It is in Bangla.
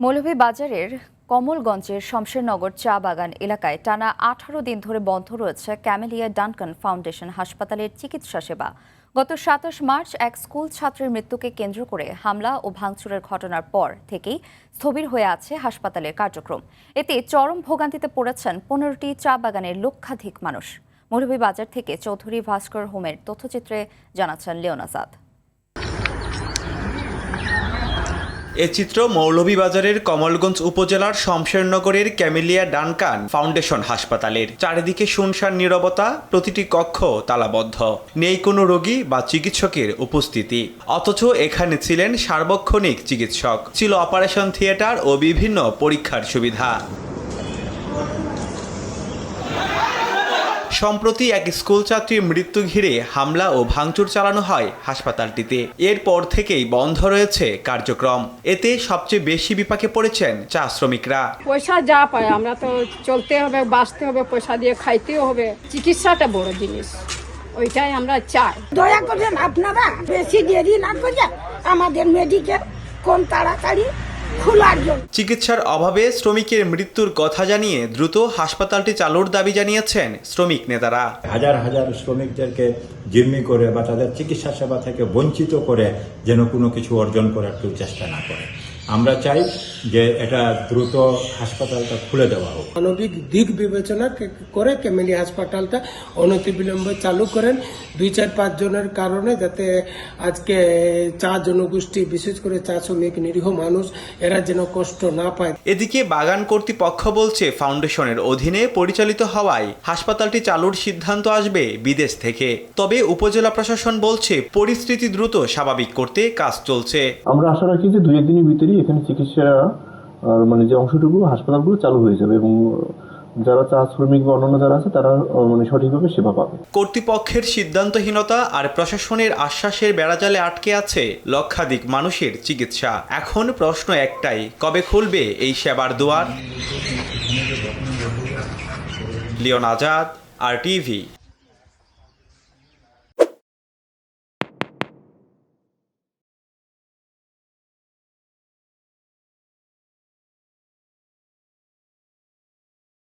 মৌলভীবাজারের কমলগঞ্জের শমশেরনগর চা বাগান এলাকায় টানা 18 দিন ধরে বন্ধ রয়েছে ক্যামেলিয়া ডানকান ফাউন্ডেশন হাসপাতালের চিকিৎসা সেবা। গত 27 মার্চ এক স্কুল ছাত্রের মৃত্যুকে কেন্দ্র করে হামলা ও ভাঙচুরের ঘটনার পর থেকেই স্থবির হয়ে আছে হাসপাতালের কার্যক্রম। এতে চরম ভোগান্তিতে পড়েছেন 15টি চা বাগানের লক্ষাধিক মানুষ। মৌলভীবাজার থেকে চৌধুরী ভাস্কর হোমের তথ্যচিত্রে জানাচ্ছেন লিওন আজাদ। এ চিত্র মৌলভীবাজারের কমলগঞ্জ উপজেলার শমশেরনগরের ক্যামেলিয়া ডানকান ফাউন্ডেশন হাসপাতালের। চারিদিকে শুনশান নীরবতা, প্রতিটি কক্ষ তালাবদ্ধ, নেই কোনো রোগী বা চিকিৎসকের উপস্থিতি। অথচ এখানে ছিলেন সার্বক্ষণিক চিকিৎসক, ছিল অপারেশন থিয়েটার ও বিভিন্ন পরীক্ষার সুবিধা। সম্প্রতি এক স্কুল ছাত্রীর মৃত্যু ঘিরে হামলা ও ভাঙচুর চালানো হয় হাসপাতালটিতে। এরপর থেকেই বন্ধ রয়েছে কার্যক্রম। এতে সবচেয়ে বেশি বিপাকে পড়েছেন চা শ্রমিকরা। পয়সা যা পায় আমরা তো চলতে হবে, বাঁচতে হবে, পয়সা দিয়ে খাইতেও হবে। চিকিৎসাটা বড় জিনিস, ওইটাই আমরা চাই। দয়া করে আপনারা বেশি দেরি না করে আমাদের মেডিকেল কোন তাড়াতাড়ি খোলার জন্য। চিকিৎসার অভাবে শ্রমিকের মৃত্যুর কথা জানিয়ে দ্রুত হাসপাতালটি চালুর দাবি জানিয়েছেন শ্রমিক নেতারা। হাজার হাজার শ্রমিকদেরকে জিম্মি করে বা তাদের চিকিৎসা সেবা থেকে বঞ্চিত করে যেন কোনো কিছু অর্জন করার কেউ চেষ্টা না করে। আমরা চাই যে এটা দ্রুত হাসপাতালটা খুলে দেওয়া হোক। মানবিক দিক বিবেচনা করে ক্যামেলিয়া হাসপাতালটা অনতিবিলম্বে চালু করেন। 2-4-5 জনের কারণে যাতে আজকে চা জনগোষ্ঠী, বিশেষ করে চা শ্রমিক, নিরীহ মানুষ, এরা যেন কষ্ট না পায়। এদিকে বাগান কর্তৃপক্ষ বলছে ফাউন্ডেশনের অধীনে পরিচালিত হওয়ায় হাসপাতালটি চালুর সিদ্ধান্ত আসবে বিদেশ থেকে। তবে উপজেলা প্রশাসন বলছে পরিস্থিতি দ্রুত স্বাভাবিক করতে কাজ চলছে। আমরা আশা রাখি যে 2-1 দিনের ভিতরেই এখানে চিকিৎসা যে অংশটুকু হাসপাতালগুলো চালু হয়ে যাবে এবং যারা চা শ্রমিক বা অন্যান্য যারা আছে তারা সঠিকভাবে সেবা পাবে। কর্তৃপক্ষের সিদ্ধান্তহীনতা আর প্রশাসনের আশ্বাসের বেড়াজালে আটকে আছে লক্ষাধিক মানুষের চিকিৎসা। এখন প্রশ্ন একটাই, কবে খুলবে এই সেবার দুয়ার? লিওন আজাদ, RTV।